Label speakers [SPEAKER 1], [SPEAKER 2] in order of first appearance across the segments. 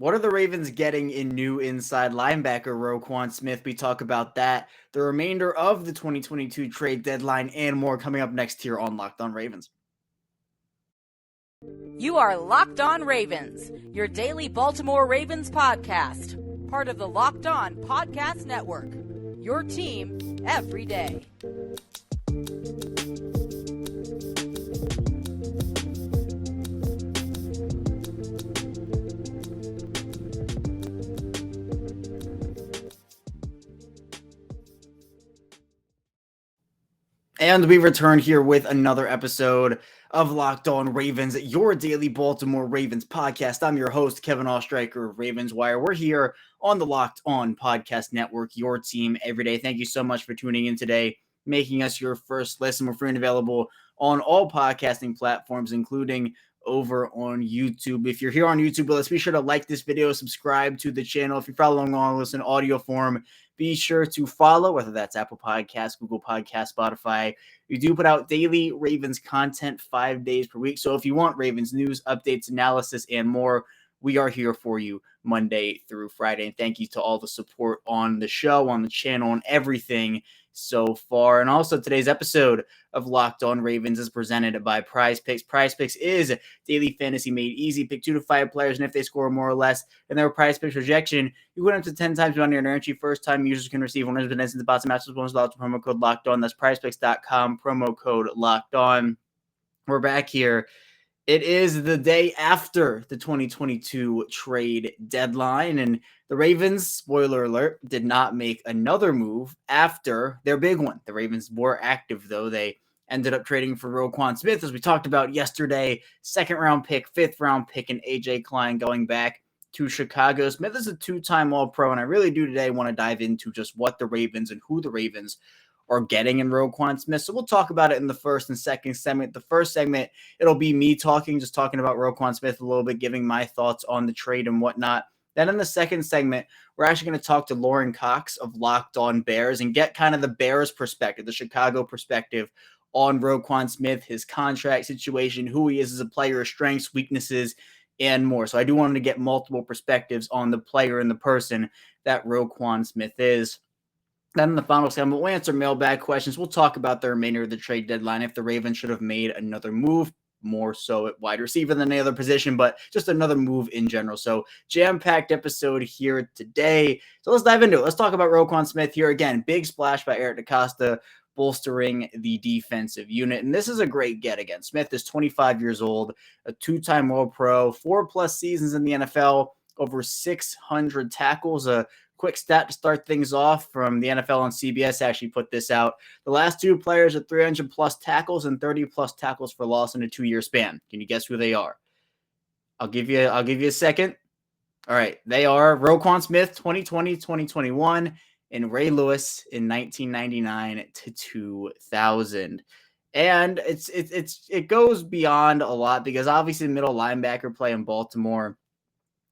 [SPEAKER 1] What are the Ravens getting in new inside linebacker Roquan Smith? We talk about that, the remainder of the 2022 trade deadline, and more coming up next here on Locked On Ravens.
[SPEAKER 2] You are Locked On Ravens, your daily Baltimore Ravens podcast, part of the Locked On Podcast Network, your team every day.
[SPEAKER 1] And we return here with another episode of Locked On Ravens, your daily Baltimore Ravens podcast. I'm your host, Kevin Ostreicher of Ravens Wire. We're here on the Locked On Podcast Network, your team every day. Thank you so much for tuning in today, making us your first listen. We're free and available on all podcasting platforms, including over on YouTube. If you're here on YouTube, let's be sure to like this video, subscribe to the channel. If you're following along with an audio form, be sure to follow, whether that's Apple Podcasts, Google Podcasts, Spotify. We do put out daily Ravens content 5 days per week. So if you want Ravens news, updates, analysis, and more, we are here for you Monday through Friday. And thank you to all the support on the show, on the channel, and everything so far. And also today's episode of Locked On Ravens is presented by PrizePicks. PrizePicks is daily fantasy made easy. Pick 2 to 5 players, and if they score more or less than their PrizePicks projection, you win up to 10 times on your entry. First-time users can receive 100% in the bots and matches bonus with promo code Locked On. That's PrizePicks.com, promo code Locked On. We're back here. It is the day after the 2022 trade deadline, and the Ravens, spoiler alert, did not make another move after their big one. The Ravens were active, though. They ended up trading for Roquan Smith, as we talked about yesterday, second-round pick, fifth-round pick, and A.J. Klein going back to Chicago. Smith is a two-time All-Pro, and I really do today want to dive into just what the Ravens and who the Ravens are getting in Roquan Smith. So we'll talk about it in the first and second segment. The first segment, it'll be me talking about Roquan Smith a little bit, giving my thoughts on the trade and whatnot. Then in the second segment, we're actually going to talk to Lorin Cox of Locked On Bears and get kind of the Bears perspective, the Chicago perspective on Roquan Smith, his contract situation, who he is as a player, strengths, weaknesses, and more. So I do want to get multiple perspectives on the player and the person that Roquan Smith is. Then in the final segment, we'll answer mailbag questions. We'll talk about the remainder of the trade deadline, if the Ravens should have made another move, more so at wide receiver than any other position, but just another move in general. So jam-packed episode here today. So let's dive into it. Let's talk about Roquan Smith here. Again, big splash by Eric DeCosta, bolstering the defensive unit. And this is a great get again. Smith is 25 years old, a two-time All-Pro, 4+ seasons in the NFL, over 600 tackles, a quick stat to start things off from the NFL on CBS actually put this out. The last two players are 300 plus tackles and 30 plus tackles for loss in a 2-year span. Can you guess who they are? I'll give you a second. All right. They are Roquan Smith, 2020, 2021, and Ray Lewis in 1999 to 2000. And it goes beyond a lot because obviously middle linebacker play in Baltimore,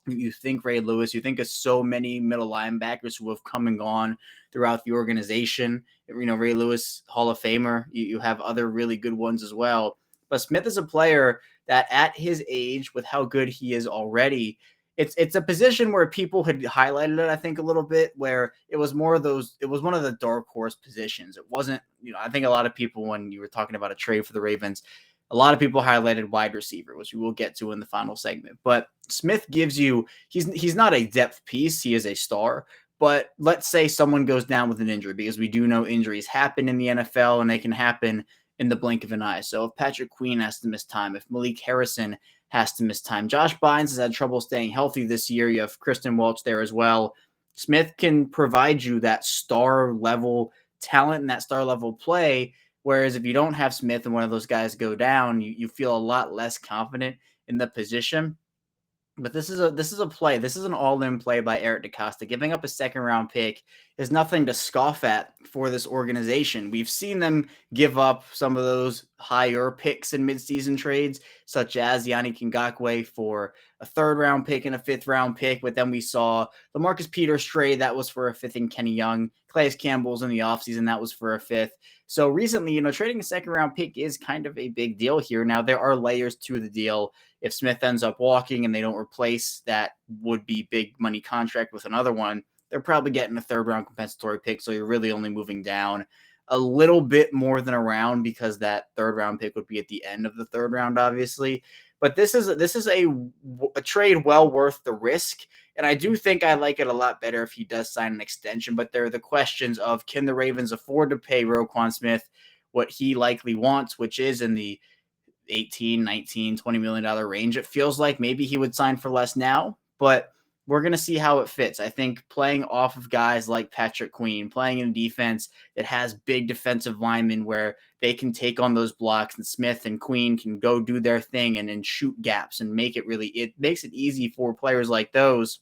[SPEAKER 1] you think Ray Lewis, you think of so many middle linebackers who have come and gone throughout the organization. Ray Lewis, Hall of Famer. You have other really good ones as well. But Smith is a player that at his age, with how good he is already, it's a position where people had highlighted it, I think, a little bit, where it was more of those, it was one of the dark horse positions. It wasn't, I think a lot of people, when you were talking about a trade for the Ravens, a lot of people highlighted wide receiver, which we will get to in the final segment. But Smith gives you, he's not a depth piece. He is a star. But let's say someone goes down with an injury, because we do know injuries happen in the NFL and they can happen in the blink of an eye. So if Patrick Queen has to miss time, if Malik Harrison has to miss time, Josh Bynes has had trouble staying healthy this year. You have Kristen Welch there as well. Smith can provide you that star level talent and that star level play. Whereas if you don't have Smith and one of those guys go down, you feel a lot less confident in the position. But this is a play. This is an all-in play by Eric DeCosta. Giving up a second-round pick is nothing to scoff at for this organization. We've seen them give up some of those higher picks in midseason trades, such as Yannick Ngakoue for a third-round pick and a fifth-round pick. But then we saw the Marcus Peters trade that was for a fifth and Kenny Young. Calais Campbell's in the offseason, that was for a fifth. So recently, trading a second-round pick is kind of a big deal here. Now, there are layers to the deal. If Smith ends up walking and they don't replace that would-be big money contract with another one, they're probably getting a third-round compensatory pick, so you're really only moving down a little bit more than a round because that third-round pick would be at the end of the third round, obviously. But this is a trade well worth the risk, and I do think I like it a lot better if he does sign an extension. But there are the questions of, can the Ravens afford to pay Roquan Smith what he likely wants, which is in the 18, 19, $20 million range. It feels like maybe he would sign for less now, but we're going to see how it fits. I think playing off of guys like Patrick Queen, playing in a defense that has big defensive linemen where they can take on those blocks and Smith and Queen can go do their thing and shoot gaps and it makes it easy for players like those.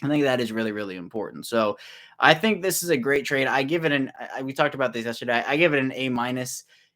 [SPEAKER 1] I think that is really, really important. So I think this is a great trade. I give it we talked about this yesterday. I give it an A-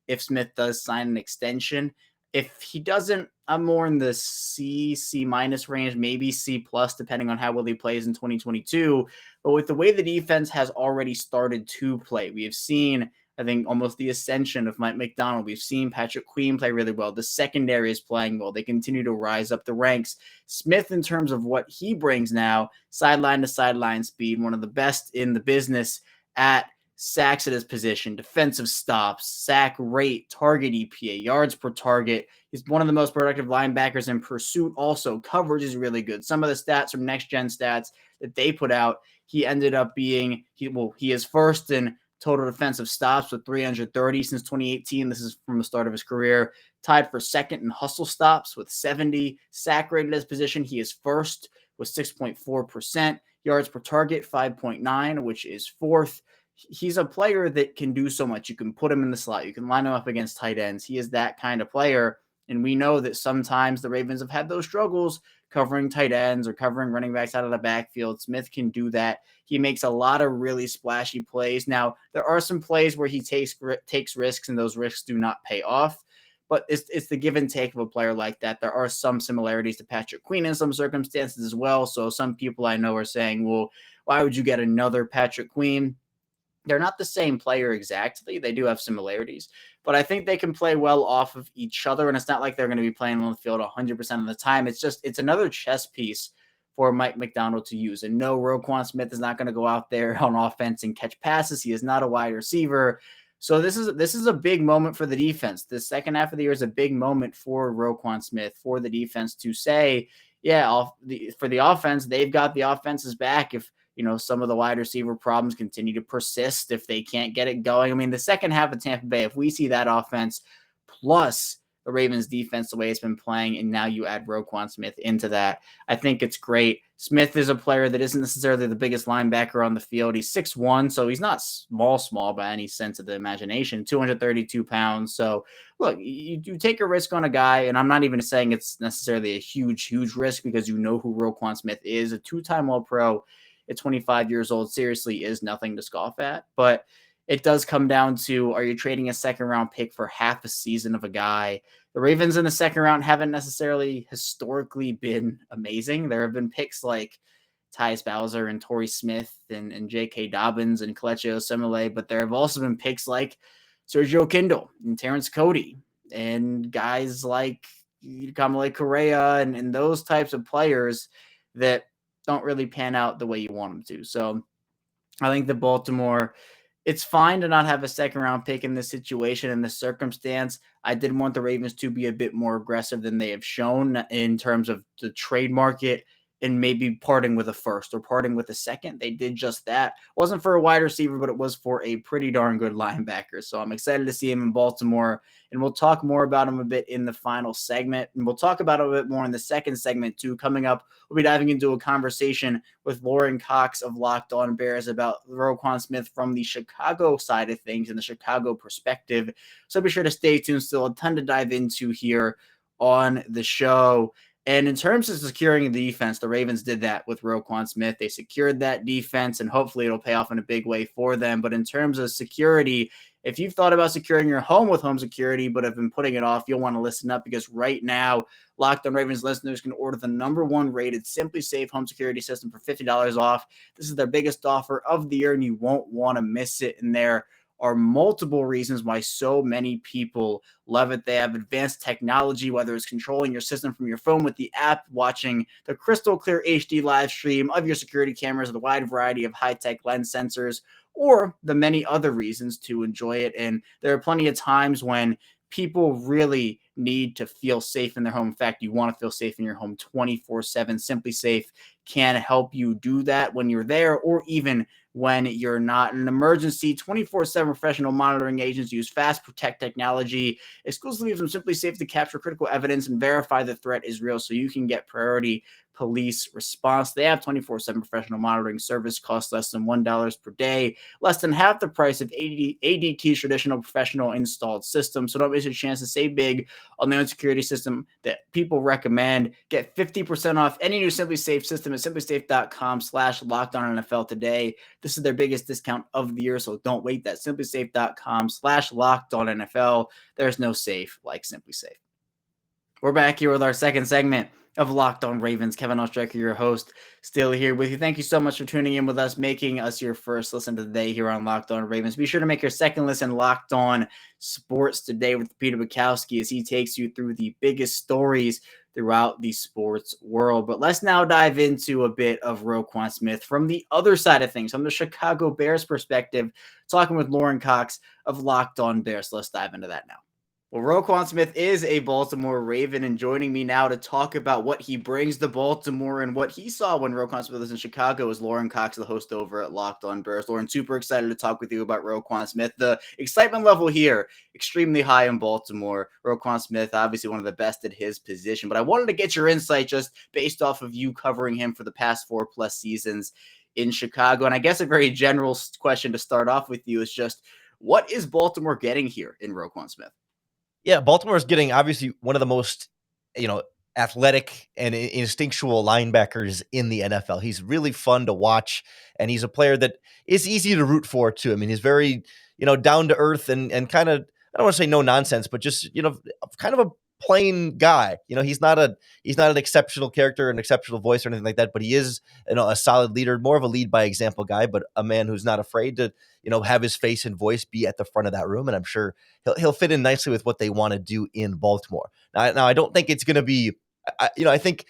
[SPEAKER 1] if Smith does sign an extension. If he doesn't, I'm more in the C minus range, maybe C plus, depending on how well he plays in 2022. But with the way the defense has already started to play, we have seen, I think, almost the ascension of Mike McDonald. We've seen Patrick Queen play really well. The secondary is playing well. They continue to rise up the ranks. Smith, in terms of what he brings now, sideline to sideline speed, one of the best in the business at sacks at his position, defensive stops, sack rate, target EPA, yards per target. He's one of the most productive linebackers in pursuit. Also, coverage is really good. Some of the stats from Next Gen Stats that they put out, he ended up being, he is first in total defensive stops with 330 since 2018. This is from the start of his career. Tied for second in hustle stops with 70. Sack rate at his position, he is first with 6.4%. Yards per target, 5.9, which is fourth. He's a player that can do so much. You can put him in the slot. You can line him up against tight ends. He is that kind of player. And we know that sometimes the Ravens have had those struggles covering tight ends or covering running backs out of the backfield. Smith can do that. He makes a lot of really splashy plays. Now, there are some plays where he takes risks, and those risks do not pay off. But it's the give and take of a player like that. There are some similarities to Patrick Queen in some circumstances as well. So some people I know are saying, well, why would you get another Patrick Queen? They're not the same player exactly. They do have similarities, but I think they can play well off of each other. And it's not like they're going to be playing on the field 100% of the time. It's another chess piece for Mike McDonald to use. And no, Roquan Smith is not going to go out there on offense and catch passes. He is not a wide receiver. So this is a big moment for the defense. The second half of the year is a big moment for Roquan Smith, for the defense to say, yeah, for the offense, they've got the offense's back. If some of the wide receiver problems continue to persist, if they can't get it going. I mean, the second half of Tampa Bay, if we see that offense plus the Ravens defense, the way it's been playing, and now you add Roquan Smith into that, I think it's great. Smith is a player that isn't necessarily the biggest linebacker on the field. He's 6'1", so he's not small by any sense of the imagination, 232 pounds. So look, you take a risk on a guy, and I'm not even saying it's necessarily a huge risk because you know who Roquan Smith is, a two-time All-Pro at 25 years old, seriously is nothing to scoff at. But it does come down to, are you trading a second round pick for half a season of a guy? The Ravens in the second round haven't necessarily historically been amazing. There have been picks like Tyus Bowser and Torrey Smith and J.K. Dobbins and Kelechi Osemele, but there have also been picks like Sergio Kindle and Terrence Cody and guys like Kamalei Correa and those types of players that don't really pan out the way you want them to. So I think the Baltimore, it's fine to not have a second round pick in this situation, in this circumstance. I did want the Ravens to be a bit more aggressive than they have shown in terms of the trade market and maybe parting with a first or parting with a second. They did just that. It wasn't for a wide receiver, but it was for a pretty darn good linebacker. So I'm excited to see him in Baltimore, and we'll talk more about him a bit in the final segment. And we'll talk about it a bit more in the second segment too. Coming up, we'll be diving into a conversation with Lorin Cox of Locked On Bears about Roquan Smith from the Chicago side of things and the Chicago perspective. So be sure to stay tuned. Still a ton to dive into here on the show. And in terms of securing the defense, the Ravens did that with Roquan Smith. They secured that defense, and hopefully it'll pay off in a big way for them. But in terms of security, if you've thought about securing your home with home security but have been putting it off, you'll want to listen up, because right now, Locked On Ravens listeners can order the #1 rated SimpliSafe home security system for $50 off. This is their biggest offer of the year, and you won't want to miss it. And there are multiple reasons why so many people love it. They have advanced technology, whether it's controlling your system from your phone with the app, watching the crystal clear HD live stream of your security cameras with a wide variety of high-tech lens sensors, or the many other reasons to enjoy it. And there are plenty of times when people really need to feel safe in their home. In fact, you want to feel safe in your home 24/7. SimpliSafe can help you do that when you're there, or even when you're not. In an emergency, 24/7 professional monitoring agents use fast protect technology exclusively from SimpliSafe to capture critical evidence and verify the threat is real, so you can get priority police response. They have 24/7 professional monitoring service, costs less than $1 per day, less than half the price of ADT's traditional professional installed system. So don't miss your chance to save big on the own security system that people recommend. Get 50% off any new SimpliSafe system at simplisafe.com/LockedOnNFL today. This is their biggest discount of the year, so don't wait. That's simplisafe.com/LockedOnNFL. There's no safe like SimpliSafe. We're back here with our second segment of Locked On Ravens. Kevin Oestreicher, your host, still here with you. Thank you so much for tuning in with us, making us your first listen of the day here on Locked On Ravens. Be sure to make your second listen Locked On Sports today with Peter Bukowski, as he takes you through the biggest stories throughout the sports world. But let's now dive into a bit of Roquan Smith from the other side of things, from the Chicago Bears perspective, talking with Lorin Cox of Locked On Bears. Let's dive into that now. Well, Roquan Smith is a Baltimore Raven, and joining me now to talk about what he brings to Baltimore and what he saw when Roquan Smith was in Chicago is Lorin Cox, the host over at Locked On Bears. Lorin, super excited to talk with you about Roquan Smith. The excitement level here, extremely high in Baltimore. Roquan Smith, obviously one of the best at his position, but I wanted to get your insight just based off of you covering him for the past 4+ seasons in Chicago. And I guess a very general question to start off with you is just, what is Baltimore getting here in Roquan Smith?
[SPEAKER 3] Yeah, Baltimore is getting obviously one of the most, athletic and instinctual linebackers in the NFL. He's really fun to watch, and he's a player that is easy to root for too. I mean, he's very, down to earth and kind of, I don't want to say no nonsense, but just, kind of a plain guy. He's not an exceptional character, an exceptional voice or anything like that, but he is, a solid leader, more of a lead by example guy, but a man who's not afraid to, have his face and voice be at the front of that room. And I'm sure he'll fit in nicely with what they want to do in Baltimore. Now I don't think it's going to be, I think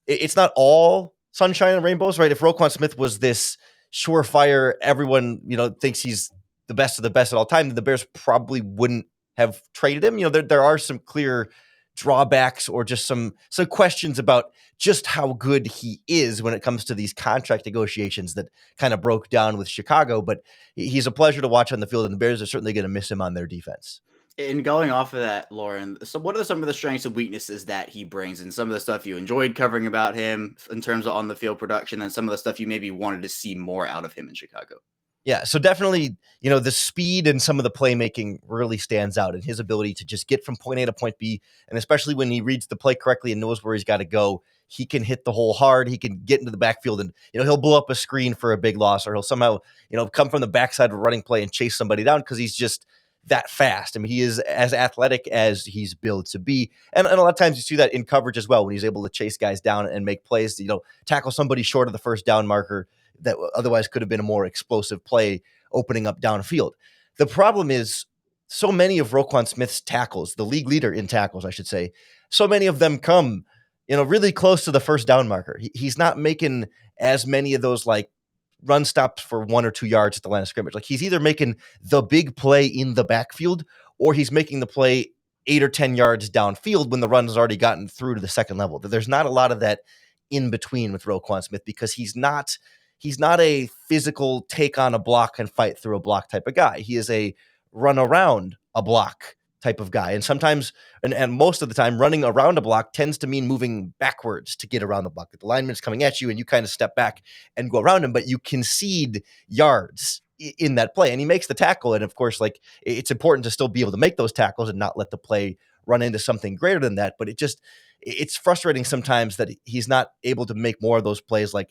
[SPEAKER 3] it's not all sunshine and rainbows, right? If Roquan Smith was this surefire, everyone, thinks he's the best of the best at all time, then the Bears probably wouldn't have traded him. There are some clear drawbacks or just some questions about just how good he is when it comes to these contract negotiations that kind of broke down with Chicago. But he's a pleasure to watch on the field, and the Bears are certainly going to miss him on their defense.
[SPEAKER 1] And going off of that, Lorin, so what are some of the strengths and weaknesses that he brings, and some of the stuff you enjoyed covering about him in terms of on the field production, and some of the stuff you maybe wanted to see more out of him in Chicago?
[SPEAKER 3] Yeah, so definitely, the speed and some of the playmaking really stands out, and his ability to just get from point A to point B, and especially when he reads the play correctly and knows where he's got to go, he can hit the hole hard. He can get into the backfield, and he'll blow up a screen for a big loss, or he'll somehow come from the backside of a running play and chase somebody down because he's just that fast. I mean, he is as athletic as he's built to be, and a lot of times you see that in coverage as well when he's able to chase guys down and make plays. Tackle somebody short of the first down marker that otherwise could have been a more explosive play opening up downfield. The problem is so many of Roquan Smith's tackles, the league leader in tackles, I should say, so many of them come, really close to the first down marker. He's not making as many of those like run stops for 1 or 2 yards at the line of scrimmage. Like he's either making the big play in the backfield or he's making the play 8 or 10 yards downfield when the run has already gotten through to the second level. There's not a lot of that in between with Roquan Smith because he's not a physical take on a block and fight through a block type of guy. He is a run around a block type of guy. And sometimes, and most of the time, running around a block tends to mean moving backwards to get around the block. The lineman's coming at you and you kind of step back and go around him, but you concede yards in that play. And he makes the tackle. And of course, like it's important to still be able to make those tackles and not let the play run into something greater than that. But it's frustrating sometimes that he's not able to make more of those plays, like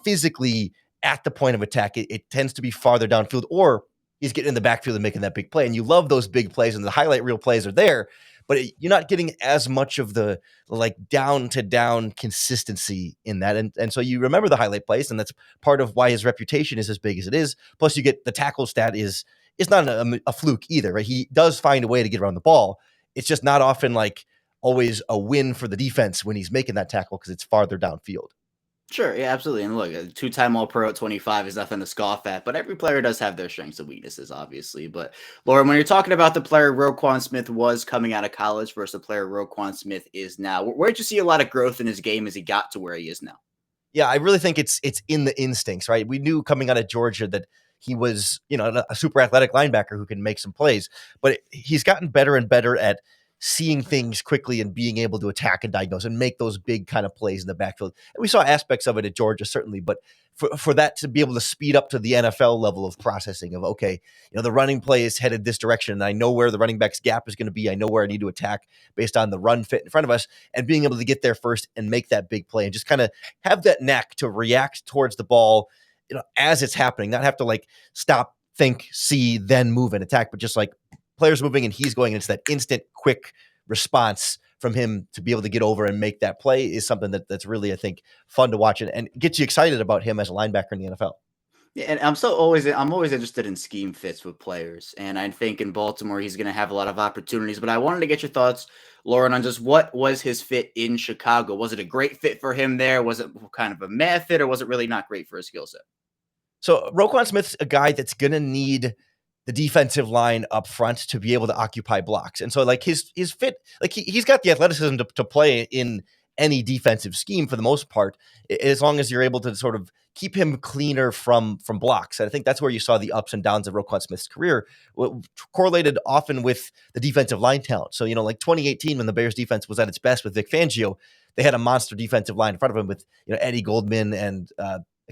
[SPEAKER 3] physically at the point of attack. It tends to be farther downfield, or he's getting in the backfield and making that big play. And you love those big plays, and the highlight reel plays are there, but you're not getting as much of the like down to down consistency in that. And so you remember the highlight plays, and that's part of why his reputation is as big as it is. Plus you get the tackle stat is not a fluke either, right? He does find a way to get around the ball. It's just not often like always a win for the defense when he's making that tackle because it's farther downfield.
[SPEAKER 1] Sure, yeah, absolutely. And look, a two-time All-Pro at 25 is nothing to scoff at, but every player does have their strengths and weaknesses, obviously. But, Laura, when you're talking about the player Roquan Smith was coming out of college versus the player Roquan Smith is now, where did you see a lot of growth in his game as he got to where he is now?
[SPEAKER 3] Yeah, I really think it's in the instincts, right? We knew coming out of Georgia that he was, a super athletic linebacker who can make some plays, but he's gotten better and better at seeing things quickly and being able to attack and diagnose and make those big kind of plays in the backfield. And we saw aspects of it at Georgia, certainly, but for that to be able to speed up to the NFL level of processing of, okay, the running play is headed this direction, and I know where the running back's gap is going to be. I know where I need to attack based on the run fit in front of us, and being able to get there first and make that big play and just kind of have that knack to react towards the ball, as it's happening, not have to like stop, think, see, then move and attack, but just like players moving and he's going, and it's that instant, quick response from him to be able to get over and make that play is something that's really, I think, fun to watch and gets you excited about him as a linebacker in the NFL.
[SPEAKER 1] Yeah, and I'm always interested in scheme fits with players, and I think in Baltimore he's going to have a lot of opportunities. But I wanted to get your thoughts, Lauren, on just what was his fit in Chicago. Was it a great fit for him there? Was it kind of a meh fit, or was it really not great for his skill set?
[SPEAKER 3] So Roquan Smith's a guy that's going to need the defensive line up front to be able to occupy blocks. And so like his fit, like he's got the athleticism to play in any defensive scheme for the most part, as long as you're able to sort of keep him cleaner from blocks. And I think that's where you saw the ups and downs of Roquan Smith's career, correlated often with the defensive line talent. So, like 2018, when the Bears defense was at its best with Vic Fangio, they had a monster defensive line in front of him with, Eddie Goldman and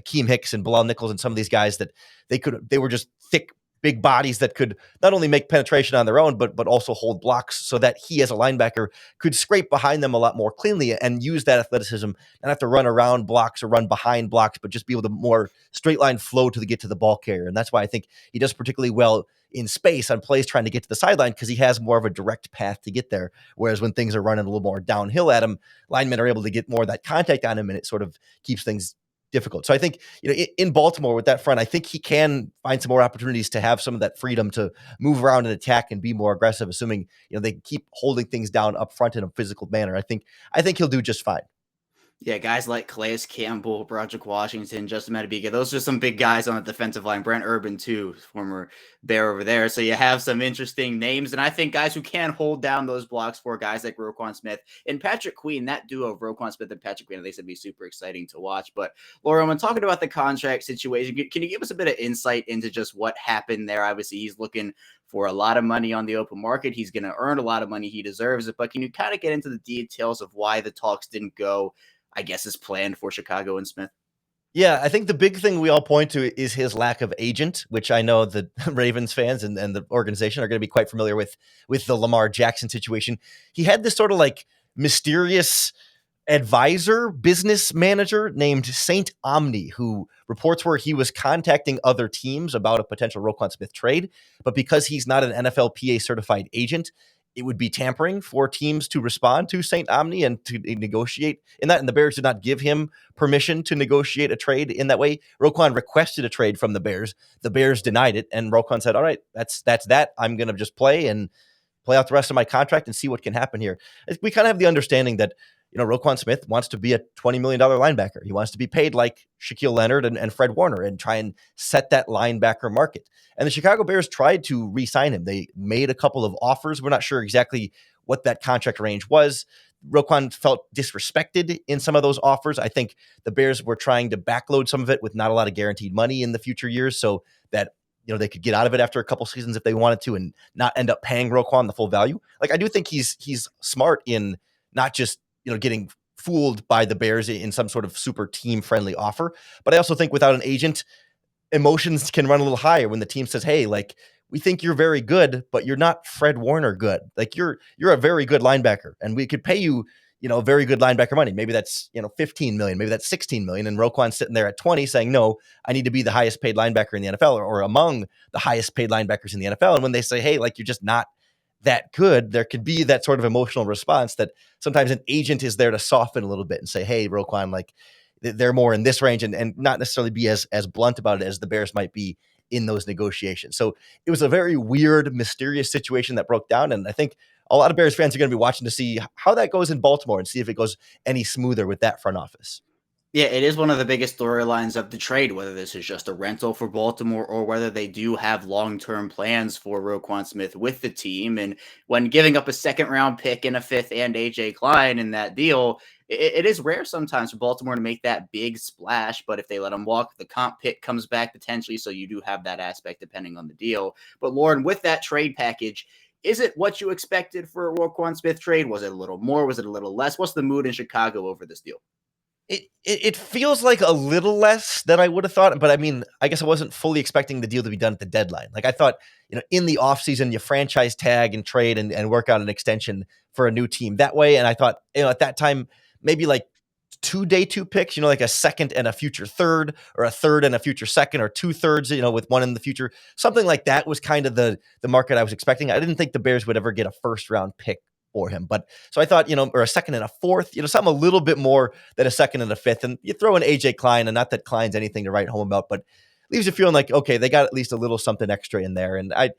[SPEAKER 3] Akeem Hicks and Bilal Nichols and some of these guys that they were just thick, big bodies that could not only make penetration on their own, but also hold blocks so that he as a linebacker could scrape behind them a lot more cleanly and use that athleticism, not have to run around blocks or run behind blocks, but just be able to more straight line flow to get to the ball carrier. And that's why I think he does particularly well in space on plays trying to get to the sideline, because he has more of a direct path to get there. Whereas when things are running a little more downhill at him, linemen are able to get more of that contact on him, and it sort of keeps things difficult. So I think, in Baltimore with that front, I think he can find some more opportunities to have some of that freedom to move around and attack and be more aggressive, assuming, they keep holding things down up front in a physical manner. I think he'll do just fine.
[SPEAKER 1] Yeah, guys like Calais Campbell, Broderick Washington, Justin Madubuike, those are some big guys on the defensive line. Brent Urban, too, former Bear over there. So you have some interesting names, and I think guys who can hold down those blocks for guys like Roquan Smith and Patrick Queen, that duo of Roquan Smith and Patrick Queen, they said be super exciting to watch. But, Laura, when talking about the contract situation, can you give us a bit of insight into just what happened there? Obviously, he's looking for a lot of money on the open market. He's going to earn a lot of money. He deserves it. But can you kind of get into the details of why the talks didn't go, I guess, is planned for Chicago and Smith?
[SPEAKER 3] Yeah, I think the big thing we all point to is his lack of agent, which I know the Ravens fans and the organization are going to be quite familiar with the Lamar Jackson situation. He had this sort of like mysterious advisor, business manager named Saint Omni, who reports where he was contacting other teams about a potential Roquan Smith trade. But because he's not an NFLPA certified agent, it would be tampering for teams to respond to Saint Omni and to negotiate in that. And the Bears did not give him permission to negotiate a trade in that way. Roquan requested a trade from the Bears. The Bears denied it. And Roquan said, all right, that's that. I'm going to just play out the rest of my contract and see what can happen here. We kind of have the understanding that, Roquan Smith wants to be a $20 million linebacker. He wants to be paid like Shaquille Leonard and Fred Warner and try and set that linebacker market. And the Chicago Bears tried to re-sign him. They made a couple of offers. We're not sure exactly what that contract range was. Roquan felt disrespected in some of those offers. I think the Bears were trying to backload some of it with not a lot of guaranteed money in the future years so that they could get out of it after a couple seasons if they wanted to and not end up paying Roquan the full value. Like, I do think he's smart in not just getting fooled by the Bears in some sort of super team-friendly offer. But I also think without an agent, emotions can run a little higher when the team says, hey, like, we think you're very good, but you're not Fred Warner good. Like, you're a very good linebacker, and we could pay you, very good linebacker money. Maybe that's, 15 million, maybe that's 16 million. And Roquan's sitting there at 20 saying, no, I need to be the highest paid linebacker in the NFL or among the highest paid linebackers in the NFL. And when they say, hey, like, you're just not that good, there could be that sort of emotional response that sometimes an agent is there to soften a little bit and say, hey, Roquan, like, they're more in this range, and not necessarily be as blunt about it as the Bears might be in those negotiations. So it was a very weird, mysterious situation that broke down. And I think a lot of Bears fans are going to be watching to see how that goes in Baltimore and see if it goes any smoother with that front office.
[SPEAKER 1] Yeah, it is one of the biggest storylines of the trade, whether this is just a rental for Baltimore or whether they do have long-term plans for Roquan Smith with the team. And when giving up a second-round pick and a fifth and A.J. Klein in that deal, it is rare sometimes for Baltimore to make that big splash. But if they let him walk, the comp pick comes back potentially, so you do have that aspect depending on the deal. But Lorin, with that trade package, is it what you expected for a Roquan Smith trade? Was it a little more? Was it a little less? What's the mood in Chicago over this deal?
[SPEAKER 3] It feels like a little less than I would have thought, but I mean, I guess I wasn't fully expecting the deal to be done at the deadline. Like, I thought, in the offseason, you franchise tag and trade and work out an extension for a new team that way. And I thought, at that time, maybe like 2 day 2 picks, like a second and a future third, or a third and a future second, or 2/3, with one in the future. Something like that was kind of the market I was expecting. I didn't think the Bears would ever get a first round pick for him. But so I thought, or a second and a fourth, something a little bit more than a second and a fifth. And you throw in AJ Klein, and not that Klein's anything to write home about, but leaves you feeling like, okay, they got at least a little something extra in there. And I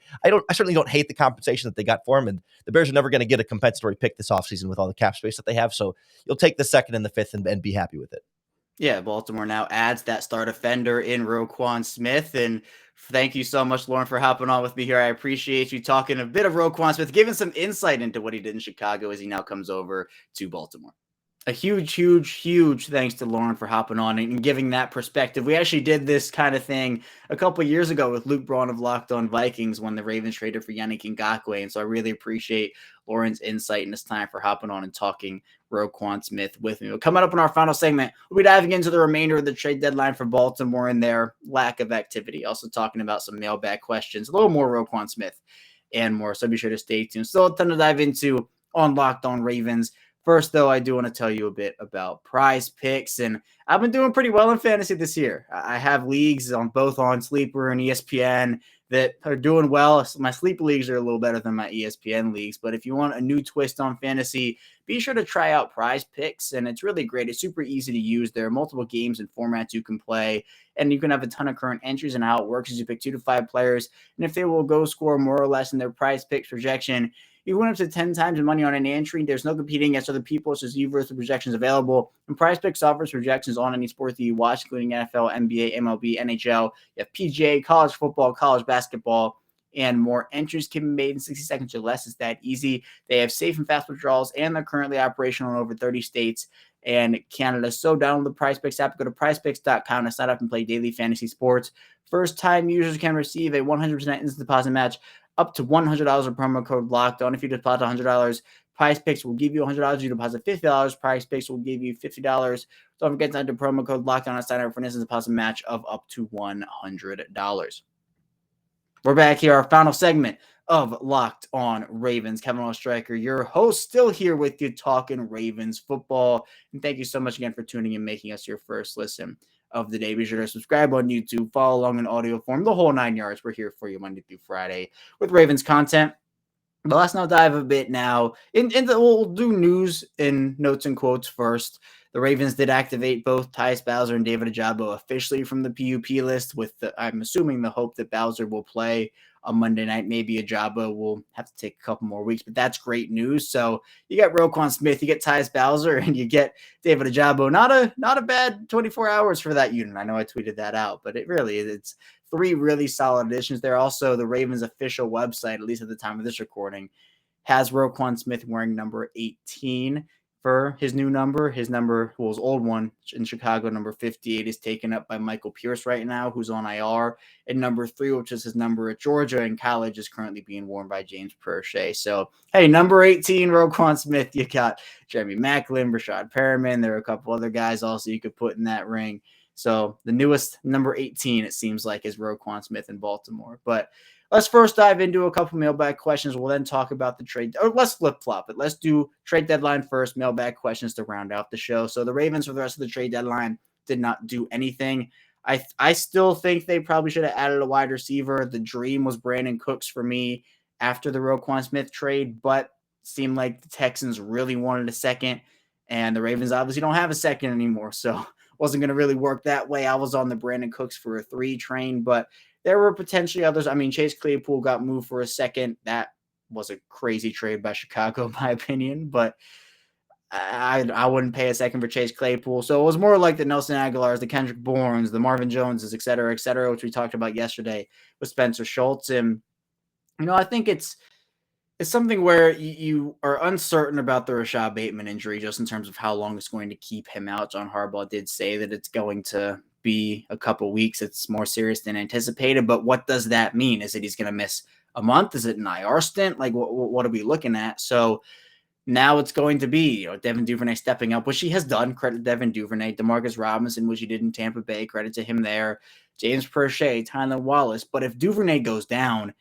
[SPEAKER 3] certainly don't hate the compensation that they got for him. And the Bears are never going to get a compensatory pick this offseason with all the cap space that they have. So you'll take the second and the fifth and be happy with it.
[SPEAKER 1] Yeah, Baltimore now adds that start offender in Roquan Smith. And thank you so much, Lorin, for hopping on with me here. I appreciate you talking a bit of Roquan Smith, giving some insight into what he did in Chicago as he now comes over to Baltimore. A huge thanks to Lorin for hopping on and giving that perspective. We actually did this kind of thing a couple of years ago with Luke Braun of Locked On Vikings when the Ravens traded for Yannick Ngakoue. And so I really appreciate Lorin's insight and his time for hopping on and talking Roquan Smith with me. Coming up in our final segment, we'll be diving into the remainder of the trade deadline for Baltimore and their lack of activity. Also talking about some mailbag questions, a little more Roquan Smith and more. So be sure to stay tuned. Still a ton to dive into on Locked On Ravens. First, though, I do want to tell you a bit about PrizePicks, and I've been doing pretty well in fantasy this year. I have leagues on both on Sleeper and ESPN that are doing well. My Sleeper leagues are a little better than my ESPN leagues, but if you want a new twist on fantasy, be sure to try out PrizePicks, and it's really great. It's super easy to use. There are multiple games and formats you can play, and you can have a ton of current entries, and how it works is you pick 2 to 5 players, and if they will go score more or less in their PrizePicks projection, you win up to 10 times the money on an entry. There's no competing against other people. It's just you versus the projections available. And PrizePicks offers projections on any sport that you watch, including NFL, NBA, MLB, NHL. You have PGA, college football, college basketball, and more. Entries can be made in 60 seconds or less. It's that easy. They have safe and fast withdrawals, and they're currently operational in over 30 states and Canada. So download the PrizePicks app. Go to prizepicks.com to sign up and play daily fantasy sports. First-time users can receive a 100% instant deposit match up to $100 with promo code Locked On. If you deposit $100, PrizePicks will give you $100. You deposit $50, PrizePicks will give you $50. Don't forget to enter promo code Locked On and sign up for an instant deposit match of up to $100. We're back here, our final segment of Locked On Ravens. Kevin Oestreicher, your host, still here with you talking Ravens football. And thank you so much again for tuning in, making us your first listen of the day. Be sure to subscribe on YouTube, follow along in audio form, the whole 9 yards. We're here for you Monday through Friday with Ravens content. But let's now dive a bit now we'll do news and notes and quotes first. The Ravens did activate both Tyus Bowser and David Ojabo officially from the PUP list with I'm assuming the hope that Bowser will play on Monday night. Maybe Ojabo will have to take a couple more weeks, but that's great news. So you got Roquan Smith, you get Tyus Bowser, and you get David Ojabo. Not a bad 24 hours for that unit. I know I tweeted that out, but it's 3 really solid additions there. Also, the Ravens official website, at least at the time of this recording, has Roquan Smith wearing number 18 for his new number. His number, well, his old one in Chicago, number 58, is taken up by Michael Pierce right now, who's on IR. And number 3, which is his number at Georgia in college, is currently being worn by James Prochet. So, hey, number 18, Roquan Smith. You got Jeremy Maclin, Rashad Perriman. There are a couple other guys also you could put in that ring. So the newest number 18, it seems like, is Roquan Smith in Baltimore. But let's first dive into a couple mailbag questions. We'll then talk about the trade, or let's flip-flop it. Let's do trade deadline first, mailbag questions to round out the show. So the Ravens for the rest of the trade deadline did not do anything. I still think they probably should have added a wide receiver. The dream was Brandon Cooks for me after the Roquan Smith trade, but seemed like the Texans really wanted a second, and the Ravens obviously don't have a second anymore, so wasn't going to really work that way. I was on the Brandon Cooks for a 3 train, but there were potentially others. I mean, Chase Claypool got moved for a second. That was a crazy trade by Chicago, in my opinion, but I wouldn't pay a second for Chase Claypool. So it was more like the Nelson Aguilars, the Kendrick Bournes, the Marvin Joneses, et cetera, which we talked about yesterday with Spencer Schultz. And, I think it's something where you are uncertain about the Rashad Bateman injury just in terms of how long it's going to keep him out. John Harbaugh did say that it's going to be a couple weeks. It's more serious than anticipated. But what does that mean? Is it he's going to miss a month? Is it an IR stint? Like, what are we looking at? So now it's going to be Devin Duvernay stepping up, which he has done. Credit to Devin Duvernay. Demarcus Robinson, which he did in Tampa Bay. Credit to him there. James Prochet, Tylan Wallace. But if Duvernay goes down,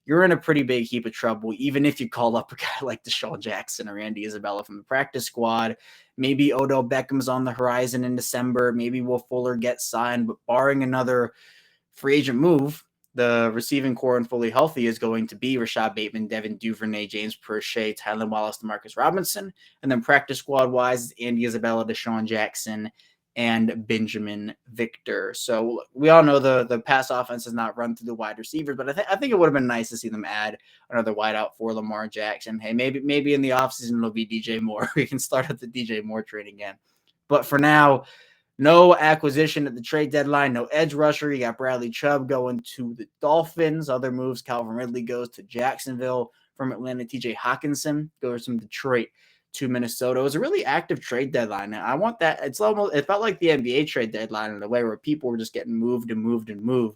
[SPEAKER 1] you're in a pretty big heap of trouble, even if you call up a guy like Deshaun Jackson or Andy Isabella from the practice squad. Maybe Odell Beckham's on the horizon in December. Maybe Will Fuller gets signed. But barring another free agent move, the receiving core and fully healthy is going to be Rashad Bateman, Devin Duvernay, James Prochet, Tylan Wallace, Demarcus Robinson. And then practice squad-wise, Andy Isabella, Deshaun Jackson, and Benjamin Victor. So we all know the pass offense is not run through the wide receivers, but I think it would have been nice to see them add another wideout for Lamar Jackson. Hey, maybe in the offseason it'll be DJ Moore. We can start up the DJ Moore trade again. But for now, no acquisition at the trade deadline, no edge rusher. You got Bradley Chubb going to the Dolphins. Other moves, Calvin Ridley goes to Jacksonville from Atlanta. TJ Hawkinson goes from Detroit to Minnesota. It was a really active trade deadline. And I want that. It felt like the NBA trade deadline in a way where people were just getting moved.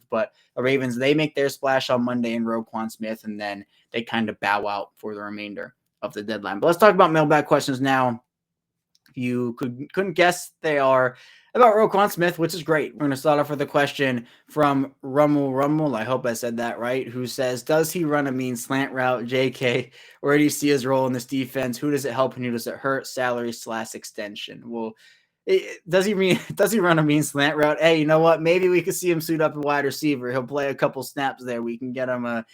[SPEAKER 1] But the Ravens, they make their splash on Monday in Roquan Smith, and then they kind of bow out for the remainder of the deadline. But let's talk about mailbag questions now. If you couldn't guess, they are about Roquan Smith, which is great. We're going to start off with a question from Rummel. I hope I said that right. Who says, does he run a mean slant route? JK, where do you see his role in this defense? Who does it help and who does it hurt? Salary/extension. Well, does he run a mean slant route? Hey, you know what? Maybe we could see him suit up a wide receiver. He'll play a couple snaps there. We can get him a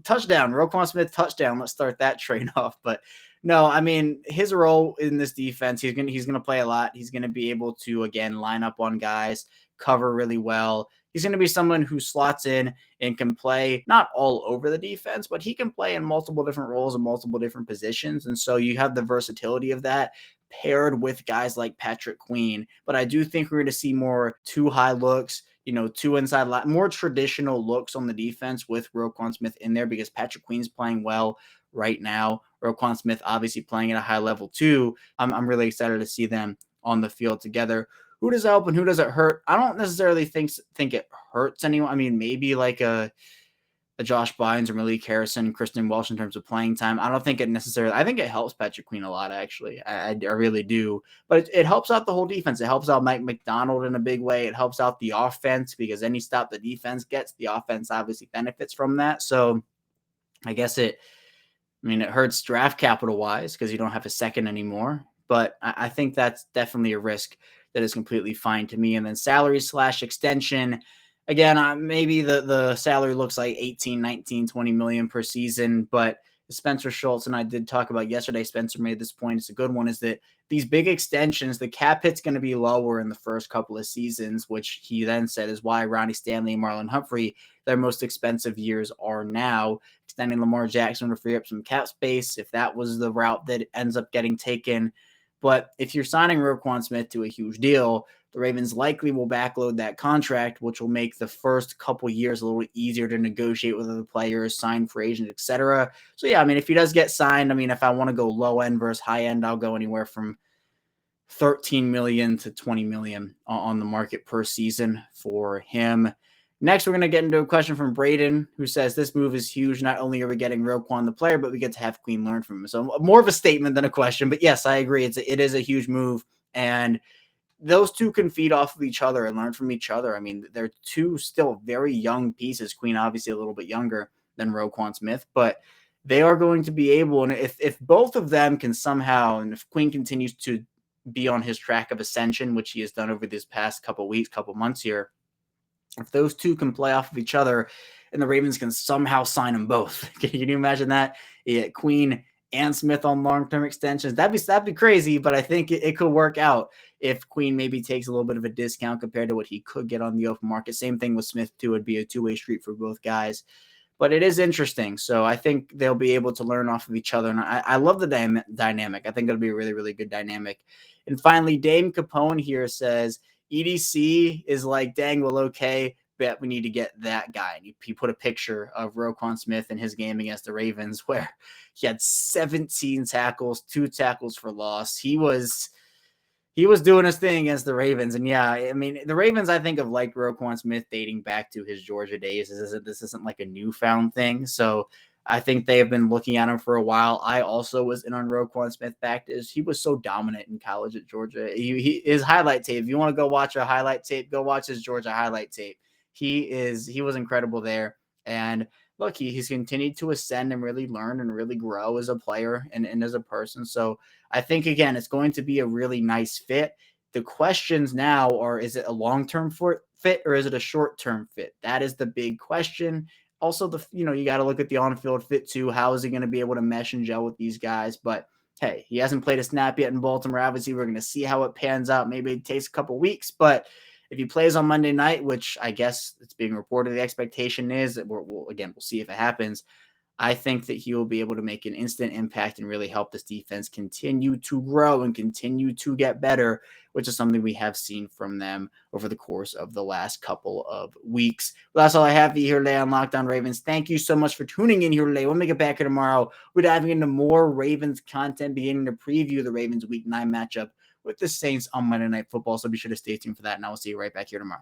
[SPEAKER 1] touchdown. Roquan Smith touchdown. Let's start that train off. But no, I mean, his role in this defense, he's gonna play a lot. He's gonna be able to, again, line up on guys, cover really well. He's gonna be someone who slots in and can play not all over the defense, but he can play in multiple different roles and multiple different positions. And so you have the versatility of that paired with guys like Patrick Queen. But I do think we're going to see more 2 high looks, 2 inside, more traditional looks on the defense with Roquan Smith in there because Patrick Queen's playing well right now. Roquan Smith obviously playing at a high level too. I'm really excited to see them on the field together. Who does it help and who does it hurt? I don't necessarily think it hurts anyone. I mean, maybe like a Josh Bynes or Malik Harrison, Kristen Welsh in terms of playing time. I don't think it necessarily – I think it helps Patrick Queen a lot, actually. I really do. But it helps out the whole defense. It helps out Mike McDonald in a big way. It helps out the offense because any stop the defense gets, the offense obviously benefits from that. So I guess it hurts draft capital-wise because you don't have a second anymore. But I think that's definitely a risk that is completely fine to me. And then salary/extension – again, maybe the salary looks like 18, 19, 20 million per season, but Spencer Schultz and I did talk about yesterday, Spencer made this point, it's a good one, is that these big extensions, the cap hit's going to be lower in the first couple of seasons, which he then said is why Ronnie Stanley and Marlon Humphrey, their most expensive years are now. Extending Lamar Jackson to free up some cap space, if that was the route that ends up getting taken. But if you're signing Roquan Smith to a huge deal, the Ravens likely will backload that contract, which will make the first couple years a little easier to negotiate with other players, sign free agents, etc. So, yeah, if he does get signed, if I want to go low end versus high end, I'll go anywhere from 13 million to 20 million on the market per season for him. Next, we're going to get into a question from Braden, who says this move is huge. Not only are we getting Roquan the player, but we get to have Queen learn from him. So more of a statement than a question. But yes, I agree. It is a huge move. And those two can feed off of each other and learn from each other. I mean, they're two still very young pieces. Queen obviously a little bit younger than Roquan Smith, but they are going to be able, and if both of them can somehow, and if Queen continues to be on his track of ascension, which he has done over this past couple weeks, couple months here, if those two can play off of each other and the Ravens can somehow sign them both, can you imagine that? Yeah, Queen and Smith on long-term extensions. That'd be crazy, but I think it could work out if Queen maybe takes a little bit of a discount compared to what he could get on the open market. Same thing with Smith too. It'd be a two-way street for both guys. But it is interesting. So I think they'll be able to learn off of each other. And I love the dynamic. I think it'll be a really, really good dynamic. And finally, Dame Capone here says, EDC is like, dang, well, okay, bet we need to get that guy. And he put a picture of Roquan Smith in his game against the Ravens where he had 17 tackles, 2 tackles for loss. He was doing his thing against the Ravens. And yeah, I mean, the Ravens, I think, have liked Roquan Smith dating back to his Georgia days. This isn't like a newfound thing. So I think they have been looking at him for a while. I also was in on Roquan Smith back to he was so dominant in college at Georgia. His highlight tape, if you want to go watch a highlight tape, go watch his Georgia highlight tape. He was incredible there. And look, he's continued to ascend and really learn and really grow as a player and as a person. So I think, again, it's going to be a really nice fit. The questions now are, is it a long-term fit or is it a short-term fit? That is the big question. Also, you got to look at the on-field fit too. How is he going to be able to mesh and gel with these guys? But hey, he hasn't played a snap yet in Baltimore. Obviously, we're going to see how it pans out. Maybe it takes a couple weeks, but if he plays on Monday night, which I guess it's being reported, the expectation is that we'll see if it happens. I think that he will be able to make an instant impact and really help this defense continue to grow and continue to get better, which is something we have seen from them over the course of the last couple of weeks. Well, that's all I have for you here today on Locked On Ravens. Thank you so much for tuning in here today. We'll make it back here tomorrow. We're diving into more Ravens content, beginning to preview the Ravens Week 9 matchup with the Saints on Monday Night Football. So be sure to stay tuned for that, and I will see you right back here tomorrow.